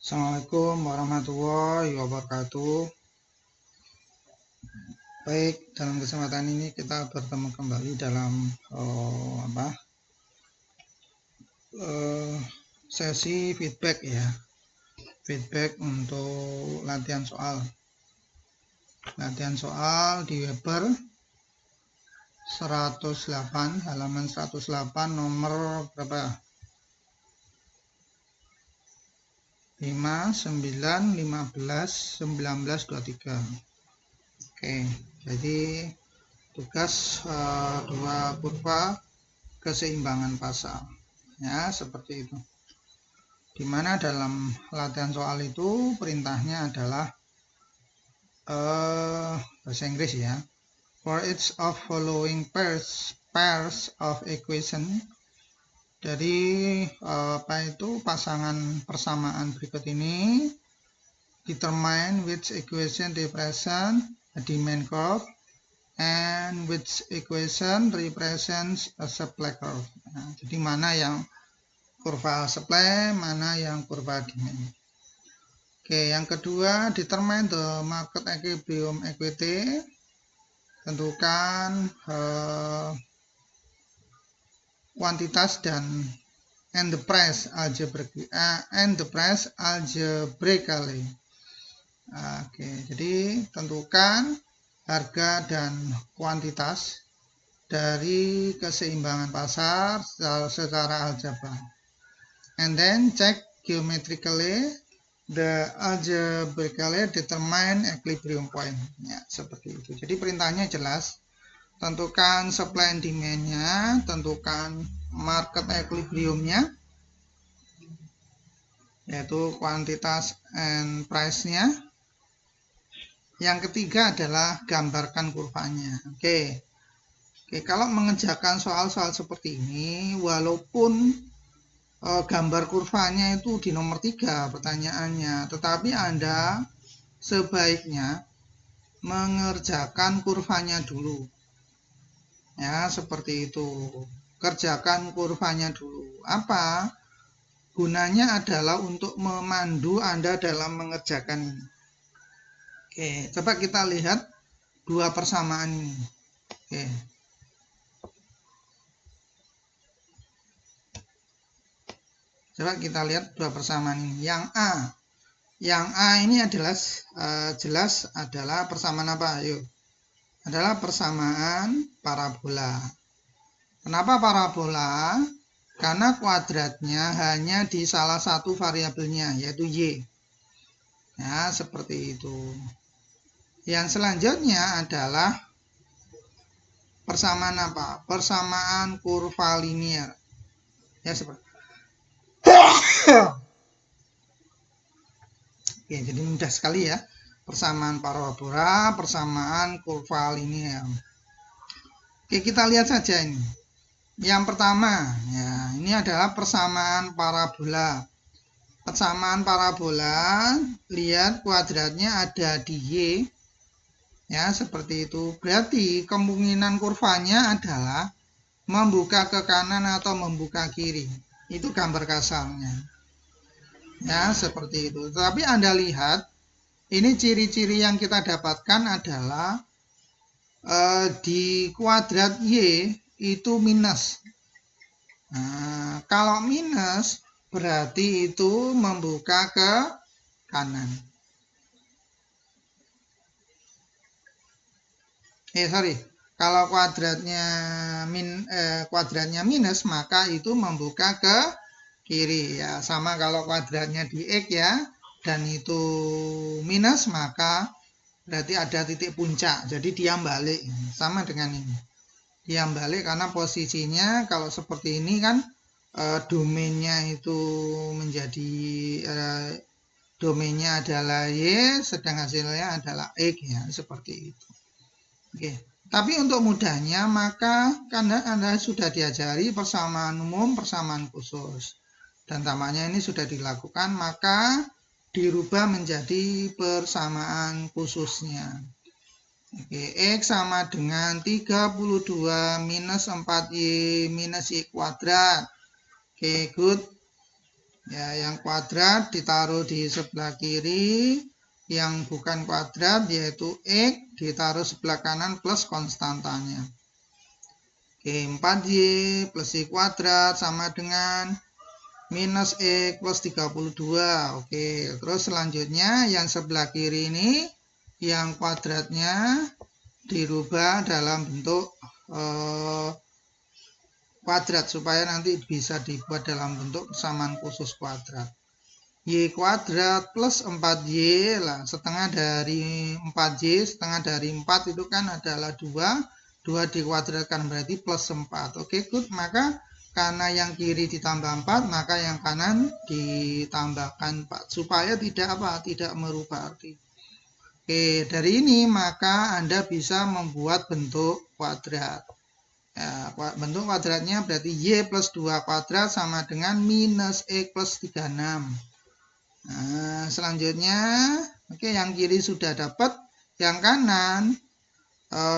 Assalamualaikum warahmatullahi wabarakatuh. Baik, dalam kesempatan ini kita bertemu kembali dalam sesi feedback ya. Feedback untuk latihan soal. Latihan soal di Weber 108, halaman 108 nomor berapa? 5, 9, 15, 19, 23. Oke, jadi tugas dua kurva keseimbangan pasal ya, seperti itu. Dimana dalam latihan soal itu perintahnya adalah bahasa Inggris ya. For each of following pairs of equation, dari pasangan persamaan berikut ini, determine which equation represent a demand curve and which equation represents a supply curve. Nah, jadi mana yang kurva supply, mana yang kurva demand. Oke, yang kedua, determine the market equilibrium equity. Tentukan kuantitas dan the price algebraically. Oke, jadi tentukan harga dan kuantitas dari keseimbangan pasar secara algebra. And then check geometrically the algebraically determine equilibrium point. Ya, seperti itu. Jadi perintahnya jelas. Tentukan supply and demand-nya, tentukan market equilibrium-nya, yaitu kuantitas and price-nya. Yang ketiga adalah gambarkan kurvanya. Oke, kalau mengerjakan soal-soal seperti ini, walaupun gambar kurvanya itu di nomor 3 pertanyaannya, tetapi Anda sebaiknya mengerjakan kurvanya dulu. Ya, seperti itu. Kerjakan kurvanya dulu. Apa? Gunanya adalah untuk memandu Anda dalam mengerjakan ini. Oke, coba kita lihat dua persamaan ini. Oke. Coba kita lihat dua persamaan ini. Yang A ini adalah jelas adalah persamaan apa? Ayo. Adalah persamaan parabola. Kenapa parabola? Karena kuadratnya hanya di salah satu variabelnya, yaitu Y. Ya, seperti itu. Yang selanjutnya adalah persamaan apa? Persamaan kurva linier. Ya, seperti Oke, jadi mudah sekali ya. Persamaan parabola, persamaan kurva linier. Oke, kita lihat saja ini. Yang pertama, ya, ini adalah persamaan parabola. Persamaan parabola, lihat kuadratnya ada di Y. Ya, seperti itu. Berarti kemungkinan kurvanya adalah membuka ke kanan atau membuka kiri. Itu gambar kasarnya. Ya, seperti itu. Tapi Anda lihat, ini ciri-ciri yang kita dapatkan adalah di kuadrat Y itu minus. Nah, kalau minus berarti itu membuka ke kanan. Kalau kuadratnya minus, maka itu membuka ke kiri ya. Sama kalau kuadratnya di X ya, dan itu minus, maka berarti ada titik puncak. Jadi diam balik. Sama dengan ini. Diam balik karena posisinya kalau seperti ini kan domainnya itu menjadi domainnya adalah Y, sedang hasilnya adalah X ya, seperti itu. Oke. Tapi untuk mudahnya, maka karena Anda sudah diajari persamaan umum, persamaan khusus. Dan tampaknya ini sudah dilakukan, maka dirubah menjadi persamaan khususnya. Oke, X sama dengan 32 minus 4Y minus Y kuadrat. Oke, good. Ya, yang kuadrat ditaruh di sebelah kiri, yang bukan kuadrat yaitu X ditaruh sebelah kanan plus konstantanya. Oke, 4Y plus Y kuadrat sama dengan minus X plus 32. Oke, terus selanjutnya yang sebelah kiri ini yang kuadratnya dirubah dalam bentuk kuadrat supaya nanti bisa dibuat dalam bentuk persamaan khusus kuadrat. Y kuadrat plus 4Y lah, setengah dari 4Y, setengah dari 4 itu kan adalah 2 dikuadratkan berarti plus 4. Oke, good. Maka karena yang kiri ditambah 4, maka yang kanan ditambahkan 4 supaya tidak merubah arti. Oke, dari ini maka Anda bisa membuat bentuk kuadrat. Ya, bentuk kuadratnya berarti Y plus 2 kuadrat sama dengan minus X plus 36. Nah, selanjutnya, oke, yang kiri sudah dapat, yang kanan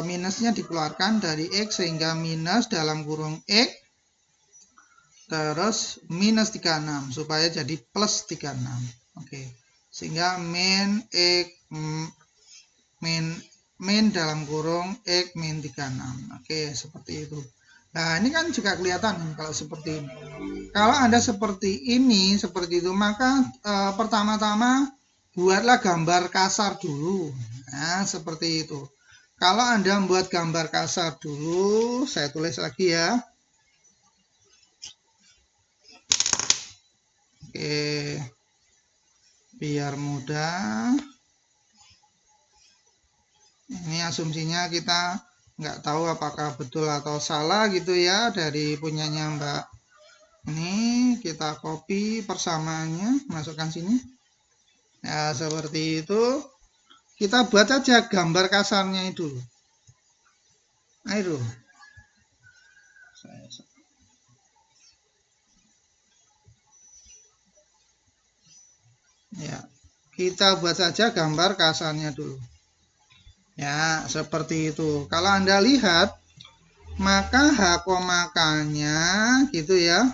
minusnya dikeluarkan dari X sehingga minus dalam kurung X terus minus 36 supaya jadi plus 36. Oke, sehingga min dalam kurung X min 36. Oke, seperti itu. Nah, ini kan juga kelihatan kalau seperti ini. Kalau Anda seperti ini, seperti itu, maka pertama-tama buatlah gambar kasar dulu. Nah, seperti itu. Kalau Anda membuat gambar kasar dulu, saya tulis lagi ya. Oke, biar mudah. Ini asumsinya kita nggak tahu apakah betul atau salah gitu ya dari punyanya Mbak. Ini kita copy persamaannya, masukkan sini. Ya, seperti itu. Kita buat aja gambar kasarnya itu. Ayo. Ya, kita buat saja gambar kasarnya dulu. Ya, seperti itu. Kalau Anda lihat, maka H komakanya gitu ya.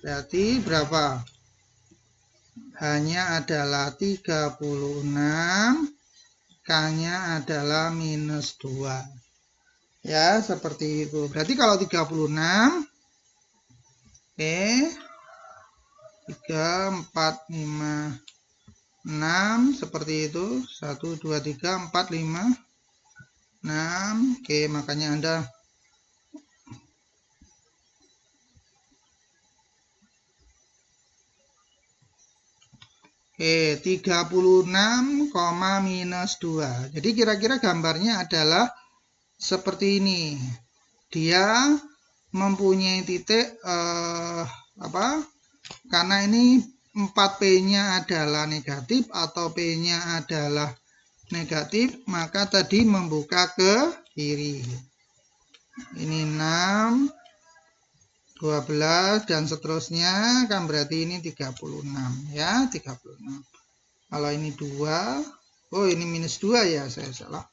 Berarti berapa? Hanya adalah 36, K-nya adalah minus 2. Ya, seperti itu. Berarti kalau 36, oke, 3, 4, 5, 6, seperti itu. 1, 2, 3, 4, 5, 6. Oke, makanya Anda Oke, 36, minus 2. Jadi kira-kira gambarnya adalah seperti ini. Dia mempunyai titik karena ini 4P-nya adalah negatif atau P-nya adalah negatif, maka tadi membuka ke kiri. Ini 6, 12 dan seterusnya kan berarti ini 36 ya, 36. Kalau ini 2, oh ini minus 2 ya, saya salah.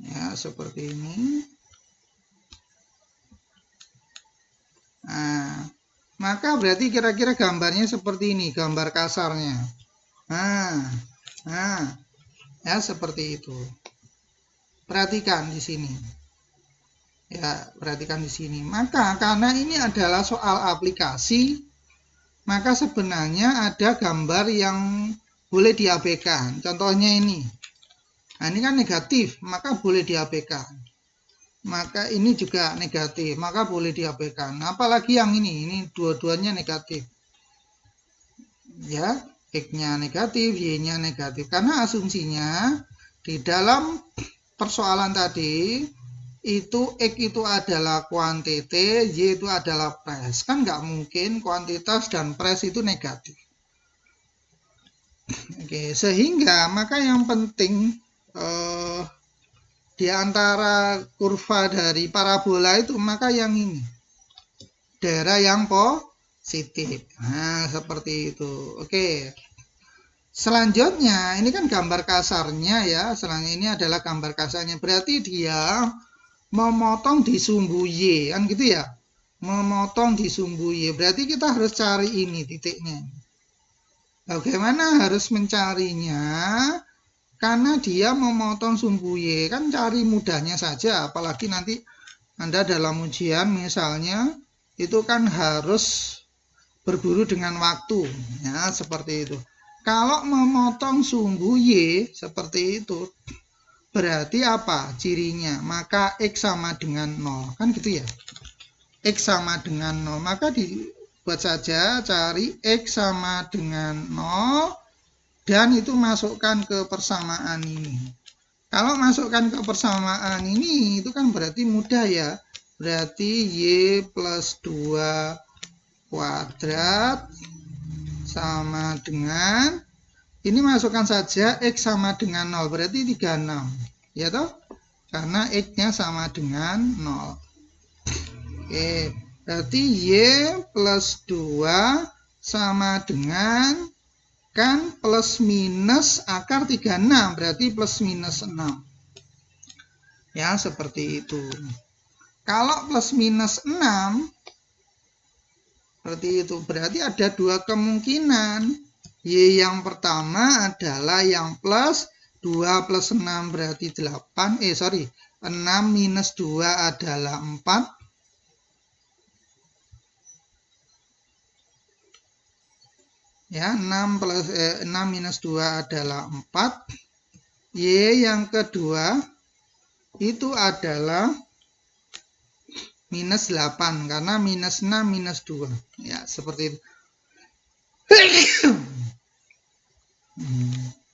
Ya, seperti ini. Nah, maka berarti kira-kira gambarnya seperti ini, gambar kasarnya. Nah, ya seperti itu. Perhatikan di sini. Ya, perhatikan di sini. Maka karena ini adalah soal aplikasi, maka sebenarnya ada gambar yang boleh diabaikan. Contohnya ini. Nah, ini kan negatif, maka boleh diabaikan. Maka ini juga negatif, maka boleh diabaikan. Apalagi yang ini dua-duanya negatif. Ya, X-nya negatif, Y-nya negatif. Karena asumsinya di dalam persoalan tadi itu X itu adalah kuantiti, Y itu adalah pres. Kan nggak mungkin kuantitas dan pres itu negatif. Oke, sehingga maka yang penting di antara kurva dari parabola itu maka yang ini. Daerah yang positif. Nah, seperti itu. Oke. Selanjutnya, ini kan gambar kasarnya ya. Selanjutnya ini adalah gambar kasarnya. Berarti dia memotong di sumbu Y, kan gitu ya. memotong di sumbu Y. Berarti kita harus cari ini titiknya. Bagaimana harus mencarinya? Karena dia memotong sumbu Y. Kan cari mudahnya saja. Apalagi nanti Anda dalam ujian misalnya itu kan harus berburu dengan waktu. Ya, seperti itu. Kalau memotong sumbu Y seperti itu, berarti apa cirinya? Maka X sama dengan 0. Kan gitu ya. X sama dengan 0. Maka dibuat saja cari X sama dengan 0. Dan itu masukkan ke persamaan ini. Kalau masukkan ke persamaan ini, itu kan berarti mudah ya. Berarti Y plus 2 kuadrat sama dengan, ini masukkan saja X sama dengan 0, berarti 36. Ya toh? Karena X-nya sama dengan 0. Oke, berarti Y plus 2 sama dengan, kan plus minus akar 36, berarti plus minus 6. Ya, seperti itu. Kalau plus minus 6, seperti itu. Berarti ada dua kemungkinan. Y yang pertama adalah yang plus 2 plus 6 berarti 8. 6 minus 2 adalah 4. Ya, 6 minus 2 adalah 4. Y yang kedua itu adalah minus 8 karena minus 6 minus 2. Ya, seperti itu.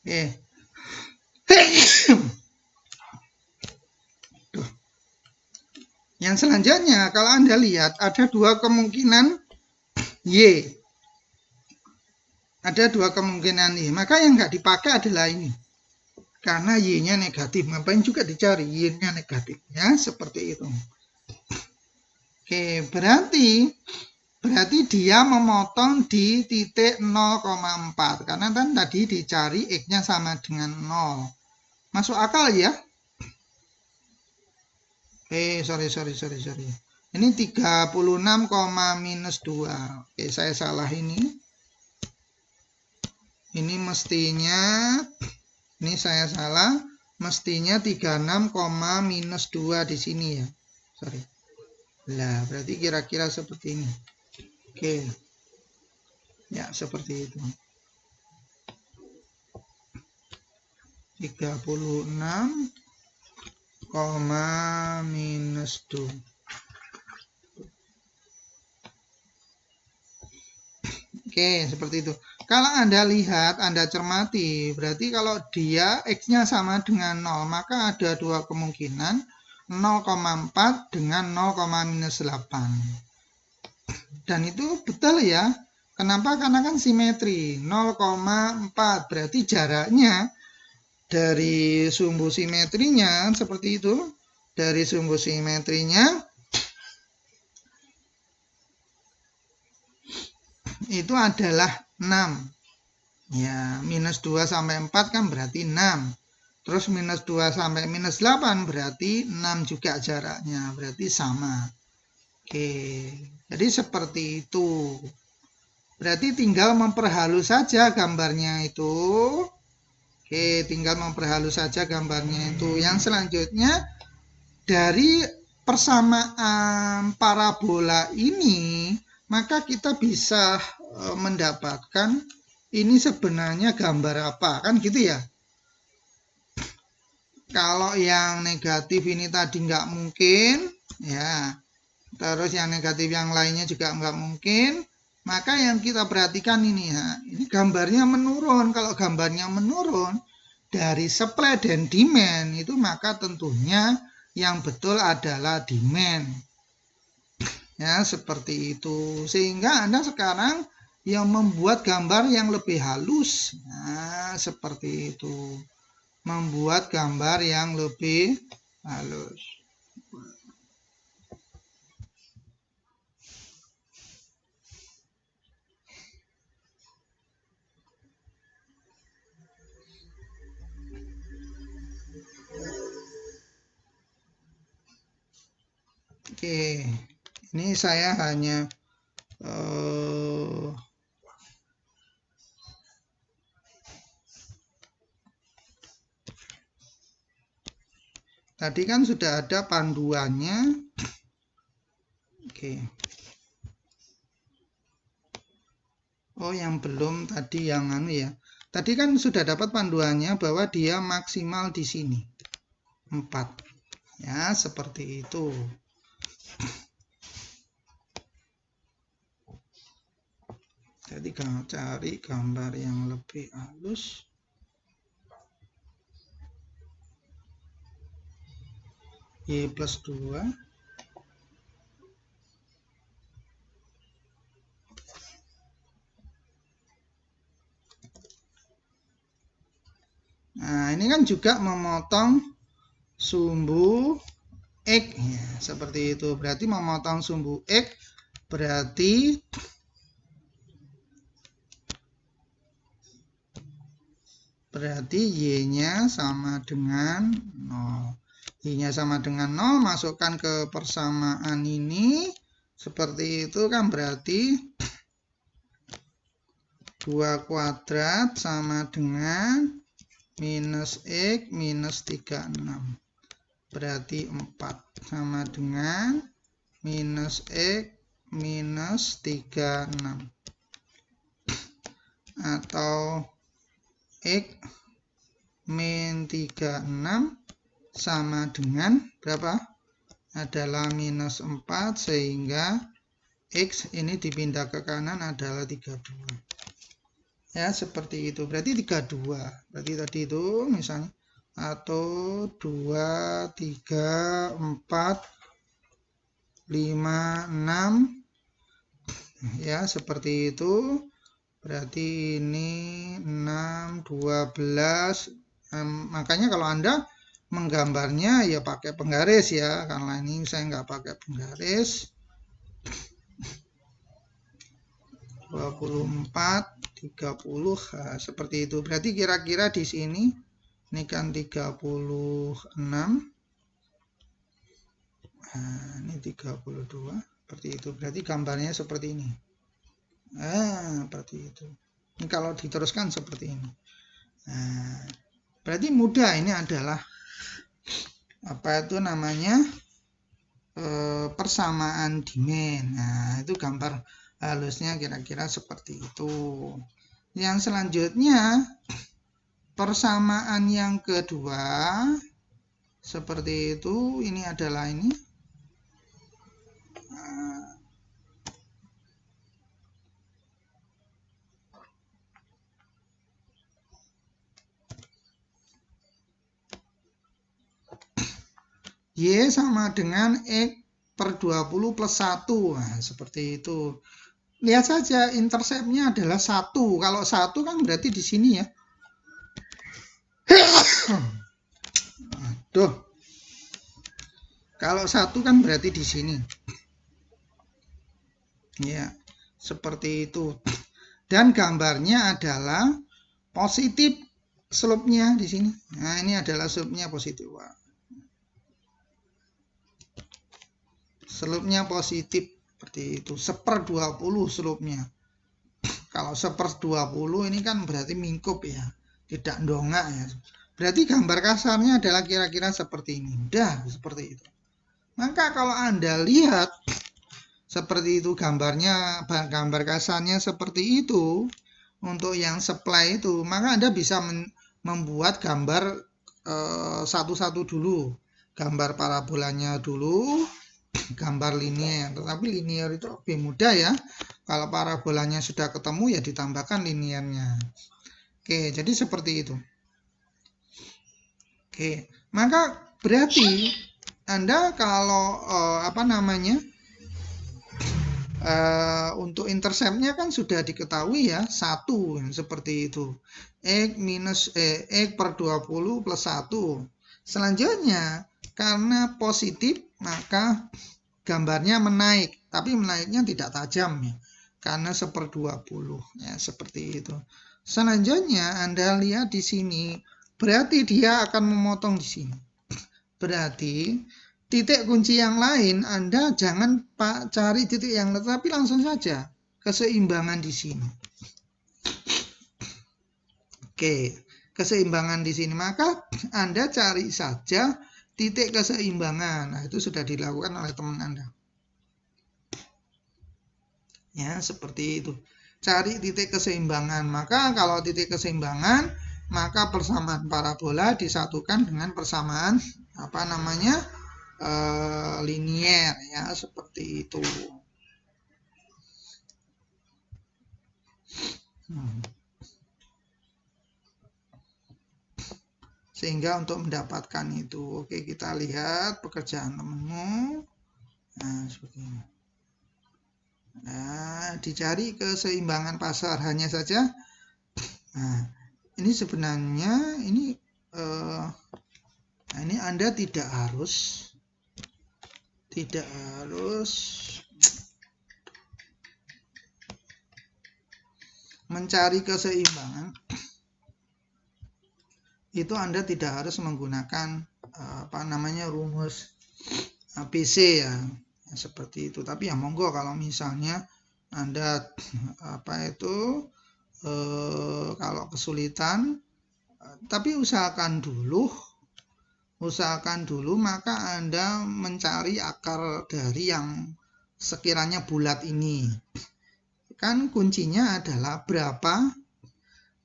Oke. Yang selanjutnya, kalau Anda lihat ada dua kemungkinan Y. Ada dua kemungkinan Y. Maka yang nggak dipakai adalah ini. Karena Y-nya negatif. Ngapain juga dicari? Y-nya negatif. Ya, seperti itu. Oke, berarti dia memotong di titik 0,4. Karena kan tadi dicari X-nya sama dengan 0. Masuk akal ya? Sorry. Ini 36, minus 2. Oke, saya salah ini. Ini mestinya, ini saya salah, mestinya 36, minus 2 di sini ya. Sorry. Lah, berarti kira-kira seperti ini. Oke. Ya, seperti itu. 36, minus 2. Oke, seperti itu. Kalau Anda lihat, Anda cermati, berarti kalau dia X-nya sama dengan 0, maka ada dua kemungkinan, 0,4 dengan 0,-8. Dan itu betul ya. Kenapa? Karena kan simetri, 0,4. Berarti jaraknya dari sumbu simetrinya, seperti itu. Dari sumbu simetrinya, itu adalah 6. Ya, minus 2 sampai 4 kan berarti 6. Terus minus 2 sampai minus 8 berarti 6 juga jaraknya. Berarti sama. Oke, jadi seperti itu. Berarti tinggal memperhalus saja gambarnya itu. Oke, tinggal memperhalus saja gambarnya itu. Yang selanjutnya, dari persamaan parabola ini, maka kita bisa mendapatkan ini sebenarnya gambar apa, kan gitu ya. Kalau yang negatif ini tadi nggak mungkin, ya. Terus yang negatif yang lainnya juga nggak mungkin. Maka yang kita perhatikan ini ya, ini gambarnya menurun. Kalau gambarnya menurun dari supply dan demand itu, maka tentunya yang betul adalah demand. Ya, seperti itu. Sehingga Anda sekarang yang membuat gambar yang lebih halus. Nah, seperti itu. Membuat gambar yang lebih halus. Oke. Ini saya hanya tadi kan sudah ada panduannya. Oke. Oh, yang belum tadi yang anu ya. Tadi kan sudah dapat panduannya bahwa dia maksimal di sini 4. Ya, seperti itu. Jadi cari gambar yang lebih halus. Y plus 2. Nah, ini kan juga memotong sumbu X ya, seperti itu. Berarti memotong sumbu X berarti Y-nya sama dengan 0. Y-nya sama dengan 0, masukkan ke persamaan ini. Seperti itu kan berarti 2 kuadrat sama dengan minus X minus 36. Berarti 4 sama dengan minus X minus 36. Atau X min 36 sama dengan berapa? Adalah minus 4, sehingga X ini dipindah ke kanan adalah 32. Ya, seperti itu. Berarti 32. Berarti tadi itu misalnya 1, 2, 3, 4, 5, 6. Ya, seperti itu. Berarti ini 6, 12. Makanya kalau Anda menggambarnya ya pakai penggaris ya. Karena ini saya nggak pakai penggaris. 24, 30, nah, seperti itu. Berarti kira-kira di sini ini kan 36. Nah, ini 32. Seperti itu. Berarti gambarnya seperti ini. Seperti itu. Ini kalau diteruskan seperti ini. Nah, berarti mudah. Ini adalah apa itu namanya? Persamaan dimen. Nah, itu gambar halusnya kira-kira seperti itu. Yang selanjutnya persamaan yang kedua seperti itu. Ini adalah ini. Y sama dengan X per 20 plus 1. Nah, seperti itu. Lihat saja interceptnya adalah 1. Kalau 1 kan berarti di sini ya. Aduh. Kalau 1 kan berarti di sini. Ya, seperti itu. Dan gambarnya adalah positif slope-nya di sini. Nah, ini adalah slope-nya positif. Slope-nya positif seperti itu. 1/20 slope-nya. Kalau 1/20 ini kan berarti mingkup ya, tidak dongak ya. Berarti gambar kasarnya adalah kira-kira seperti ini. Udah seperti itu. Maka kalau Anda lihat seperti itu gambarnya, gambar kasarnya seperti itu untuk yang supply itu, maka Anda bisa membuat gambar satu-satu dulu. Gambar parabolanya dulu, gambar linear. Tetapi linear itu lebih mudah ya. Kalau parabolanya sudah ketemu ya ditambahkan linearnya. Oke, jadi seperti itu. Oke, maka berarti Anda kalau untuk interceptnya kan sudah diketahui ya, 1 seperti itu. X per 20 plus 1. Selanjutnya karena positif maka gambarnya menaik, tapi menaiknya tidak tajam ya, karena 1/20 ya, seperti itu. Selanjutnya Anda lihat di sini, berarti dia akan memotong di sini. Berarti titik kunci yang lain, Anda jangan cari titik yang lain, tapi langsung saja keseimbangan di sini. Oke, keseimbangan di sini, maka Anda cari saja titik keseimbangan. Nah, itu sudah dilakukan oleh teman Anda. Ya, seperti itu. Cari titik keseimbangan. Maka kalau titik keseimbangan, maka persamaan parabola disatukan dengan persamaan linier, ya, seperti itu. Sehingga untuk mendapatkan itu, oke, kita lihat pekerjaan temanmu. Nah, seperti ini. Nah, dicari keseimbangan pasar hanya saja. Nah, ini sebenarnya ini Anda tidak harus mencari keseimbangan. Itu Anda tidak harus menggunakan rumus ABC, ya, seperti itu. Tapi ya monggo, kalau misalnya Anda kalau kesulitan, tapi usahakan dulu maka Anda mencari akar dari yang sekiranya bulat ini. Kan kuncinya adalah berapa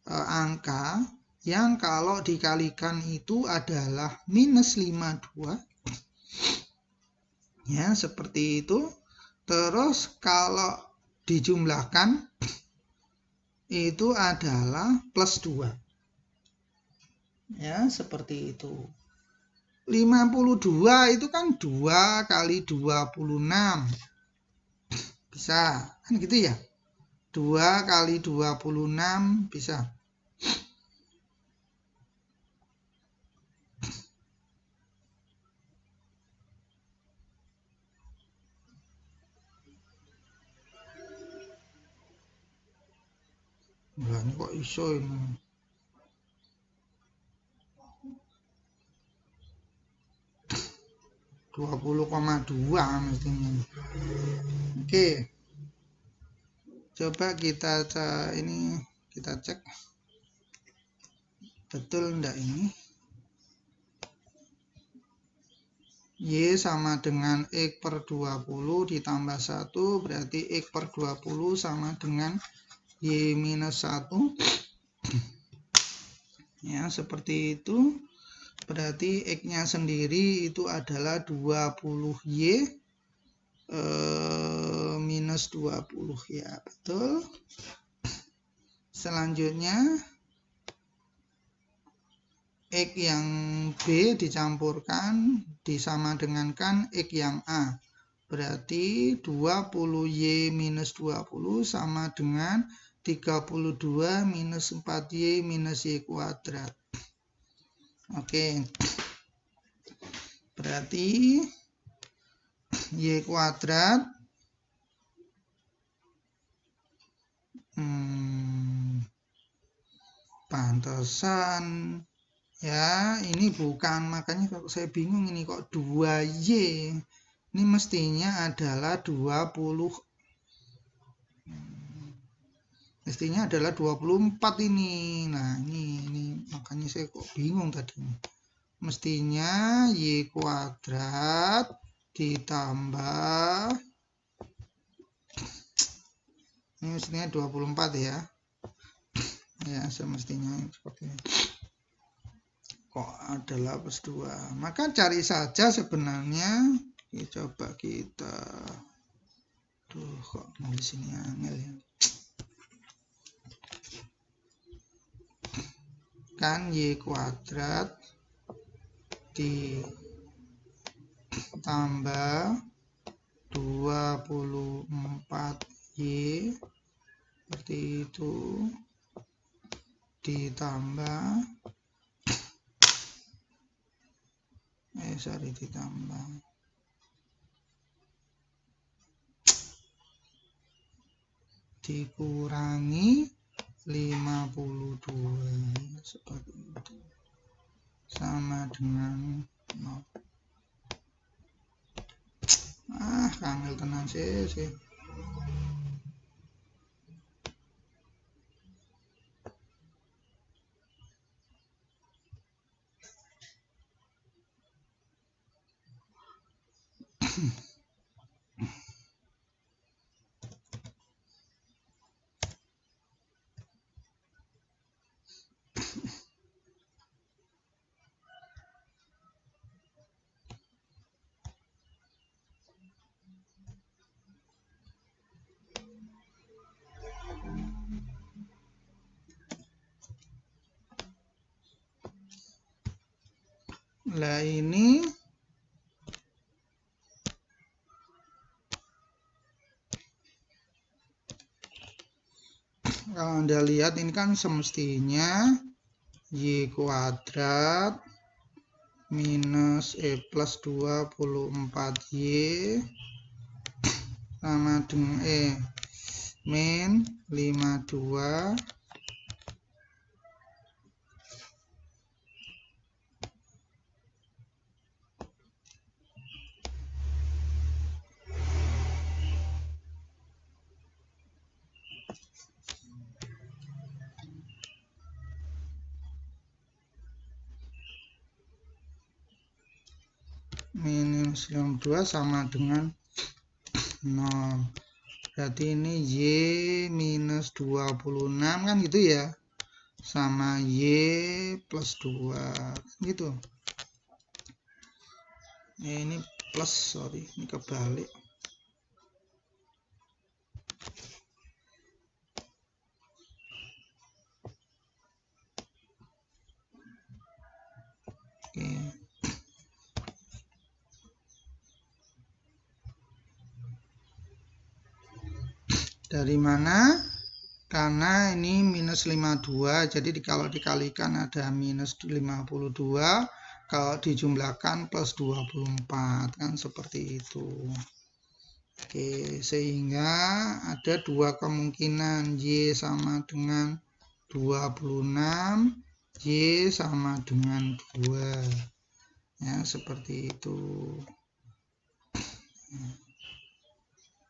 angka yang kalau dikalikan itu adalah minus 52. Ya, seperti itu. Terus kalau dijumlahkan itu adalah plus 2. Ya, seperti itu. 52 itu kan 2 kali 26. Bisa, kan gitu ya. 2 kali 26 bisa. Nah, ini kok iso ini. (20,2) mestinya. Oke. Coba kita cek. Betul enggak ini? Y sama dengan X per 20 ditambah 1, berarti X per 20 sama dengan Y minus 1. Ya, seperti itu. Berarti X-nya sendiri itu adalah 20Y minus 20, ya, betul. Selanjutnya X yang B dicampurkan disama dengankan X yang A. Berarti 20Y minus 20 sama dengan 32 minus 4Y minus Y kuadrat. Oke. Berarti Y kuadrat pantesan ya, ini bukan, makanya kalau saya bingung ini kok 2Y. Ini mestinya adalah 20. Mestinya adalah 24 ini. Nah, ini makanya saya kok bingung tadi. Mestinya Y kuadrat ditambah, ini mestinya 24 ya. Ya, semestinya seperti ini. Kok adalah plus 2. Maka cari saja sebenarnya. Coba kita. Kok nulis ini angel ya. Kan Y kuadrat ditambah 24Y seperti itu ditambah dikurangi 52 seperti itu sama dengan 0. Kangen tenan sih. Lah ini kalau Anda lihat ini kan semestinya Y kuadrat minus E plus 24Y sama dengan min 52 minus 52 sama dengan 0. Berarti ini Y minus 26 kan gitu ya, sama Y plus 2 gitu. Ini plus, sorry, ini kebalik. Oke. Dari mana? Karena ini minus 52, jadi kalau dikalikan ada minus 52, kalau dijumlahkan plus 24, kan seperti itu. Oke, sehingga ada dua kemungkinan, Y sama dengan 26, Y sama dengan 2. Ya, seperti itu.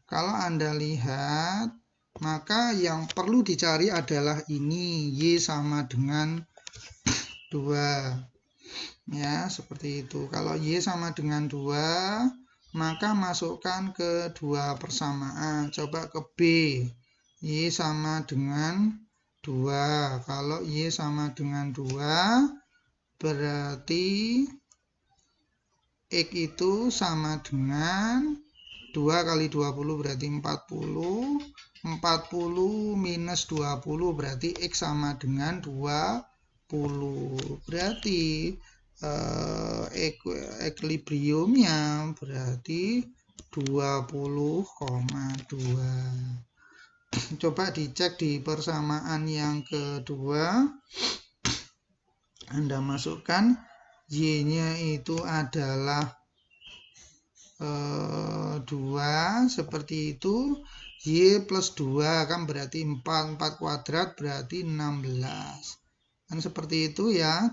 Kalau Anda lihat, maka yang perlu dicari adalah ini, Y sama dengan 2. Ya, seperti itu. Kalau Y sama dengan 2, maka masukkan ke dua persamaan. Coba ke B. Y sama dengan 2. Kalau Y sama dengan 2, berarti X itu sama dengan 2 kali 20 berarti 40. 40 minus 20 berarti X sama dengan 20. Berarti equilibriumnya berarti 20,2. Coba dicek di persamaan yang kedua. Anda masukkan Y-nya itu adalah 2, seperti itu. Y plus 2 kan berarti 4, 4 kuadrat berarti 16. Kan seperti itu ya.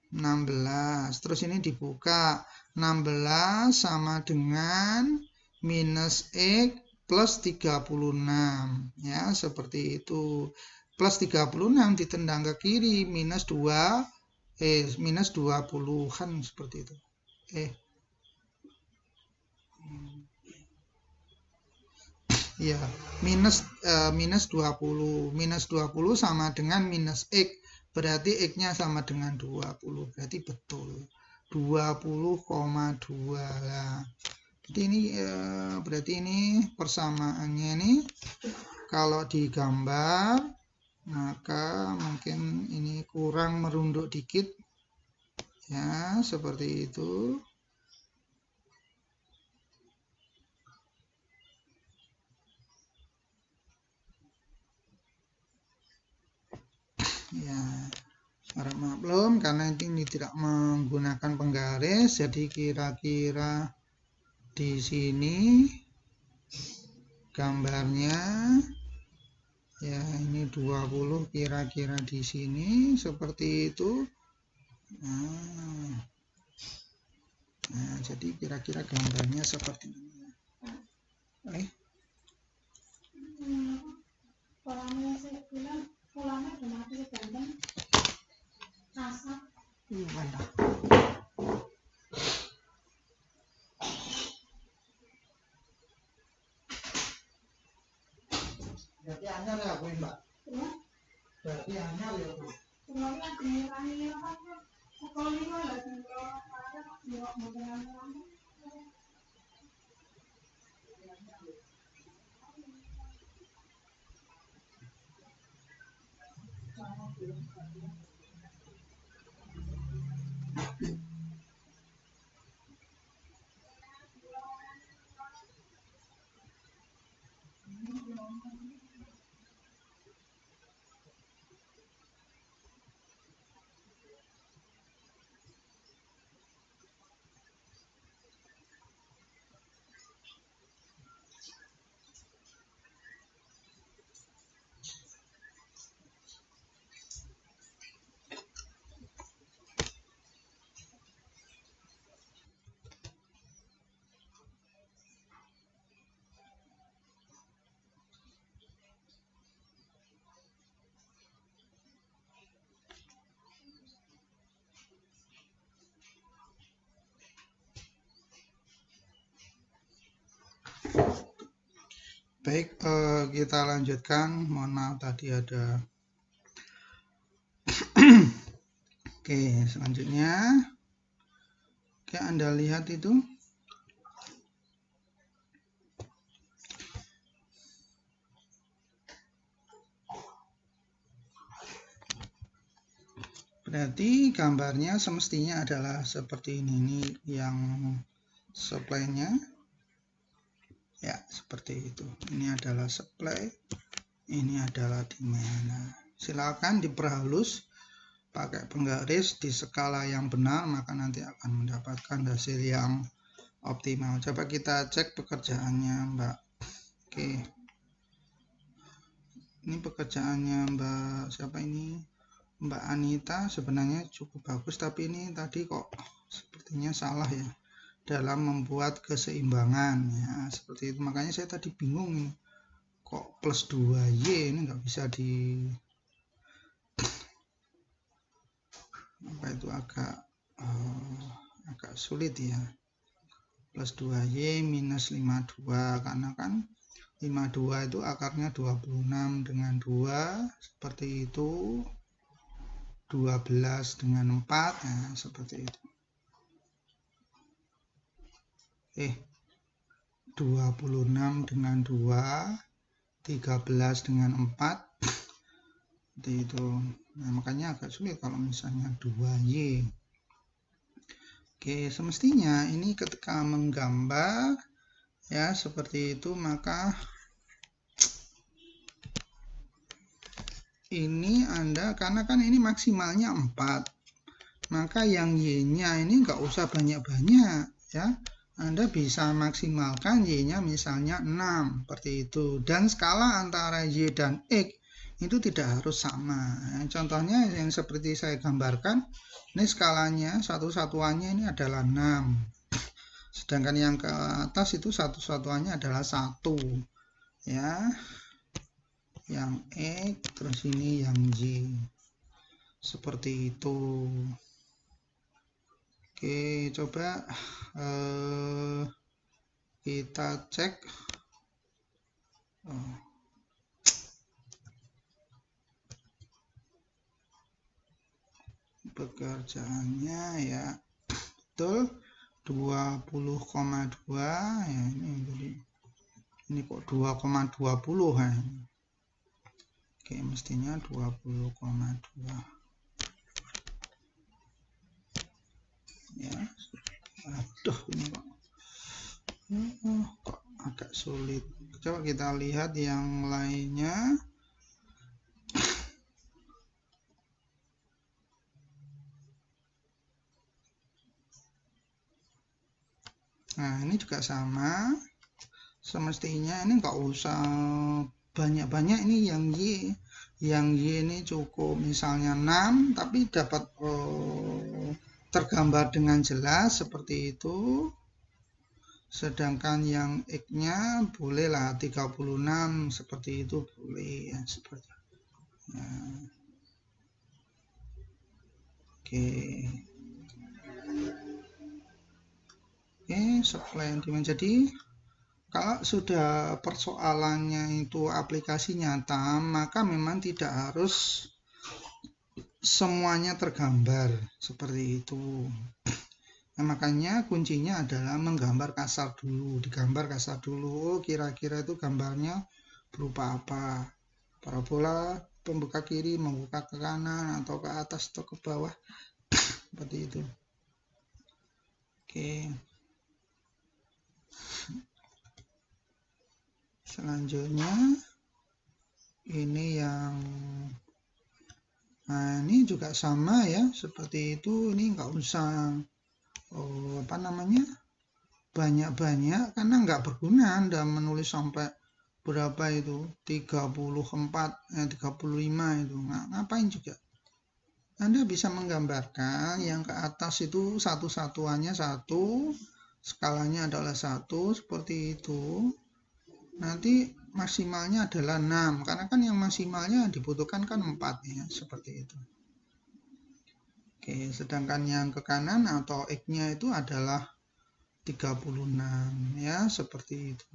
16. Terus ini dibuka. 16 sama dengan minus X plus 36. Ya, seperti itu. Plus 36 ditendang ke kiri, minus 2, minus 20-an seperti itu. Ya, minus 20. Minus 20 sama dengan minus X. Berarti X-nya sama dengan 20. Berarti betul. 20,2 lah. Berarti ini persamaannya ini kalau digambar, maka mungkin ini kurang merunduk dikit. Ya, seperti itu. Ya, harap maklum karena ini tidak menggunakan penggaris, jadi kira-kira di sini gambarnya ya, ini 20 kira-kira di sini seperti itu. Nah, Nah, jadi kira-kira gambarnya seperti ini. Berarti anyar ya, Bu, Mbak? Berarti anyar ya, Bu? Baik, kita lanjutkan. Mohon maaf tadi ada. Oke, selanjutnya. Oke, Anda lihat itu. Berarti gambarnya semestinya adalah seperti ini yang supply-nya. Ya, seperti itu. Ini adalah supply, ini adalah demand. Silakan diperhalus pakai penggaris di skala yang benar, maka nanti akan mendapatkan hasil yang optimal. Coba kita cek pekerjaannya, Mbak. Oke. Ini pekerjaannya Mbak siapa ini? Mbak Anita sebenarnya cukup bagus, tapi ini tadi kok sepertinya salah ya dalam membuat keseimbangan ya, seperti itu. Makanya saya tadi bingung nih, kok plus 2Y ini nggak bisa di apa itu, agak sulit ya. Plus 2Y minus 52, karena kan 52 itu akarnya 26 dengan 2 seperti itu, 12 dengan 4 nah, seperti itu. 26 dengan 2, 13 dengan 4 seperti itu. Nah, makanya agak sulit kalau misalnya 2Y. Oke, semestinya ini ketika menggambar ya seperti itu, maka ini Anda, karena kan ini maksimalnya 4, maka yang Y-nya ini nggak usah banyak-banyak ya. Anda bisa maksimalkan Y-nya misalnya 6, seperti itu. Dan skala antara Y dan X itu tidak harus sama. Contohnya yang seperti saya gambarkan, ini skalanya satu-satuannya ini adalah 6. Sedangkan yang ke atas itu satu-satuannya adalah 1. Ya. Yang X, terus ini yang Y. Seperti itu. Oke, coba kita cek. Pekerjaannya ya betul 20,2 ya, ini kok 2,20 ya. Oke, mestinya 20,2 ya. Aduh, ini kok agak sulit. Coba kita lihat yang lainnya. Nah, ini juga sama. Semestinya ini nggak usah banyak-banyak. Ini yang Y ini cukup misalnya 6, tapi dapat tergambar dengan jelas seperti itu. Sedangkan yang X-nya bolehlah 36 seperti itu, boleh ya, seperti ya. Oke. Oke, supply and demand. Jadi kalau sudah persoalannya itu aplikasi nyata, maka memang tidak harus semuanya tergambar seperti itu. Nah, makanya kuncinya adalah menggambar kasar dulu, digambar kasar dulu. Kira-kira itu gambarnya berupa apa? Parabola, pembuka kiri, membuka ke kanan atau ke atas atau ke bawah, seperti itu. Oke. Selanjutnya ini yang nah ini juga sama ya, seperti itu. Ini nggak usah banyak-banyak karena nggak berguna Anda menulis sampai berapa itu 34 35 itu ngapain juga. Anda bisa menggambarkan yang ke atas itu satu-satuannya 1, skalanya adalah 1, seperti itu. Nanti maksimalnya adalah 6 karena kan yang maksimalnya dibutuhkan kan 4 ya, seperti itu. Oke, sedangkan yang ke kanan atau X-nya itu adalah 36 ya, seperti itu.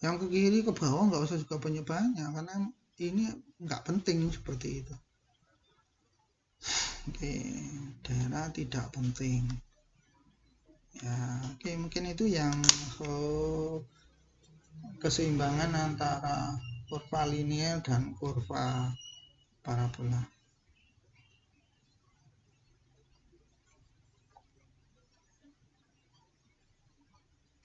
Yang ke kiri ke bawah nggak usah juga banyak-banyak karena ini nggak penting seperti itu. Oke, daerah tidak penting ya. Oke, mungkin itu yang keseimbangan antara kurva linear dan kurva parabola.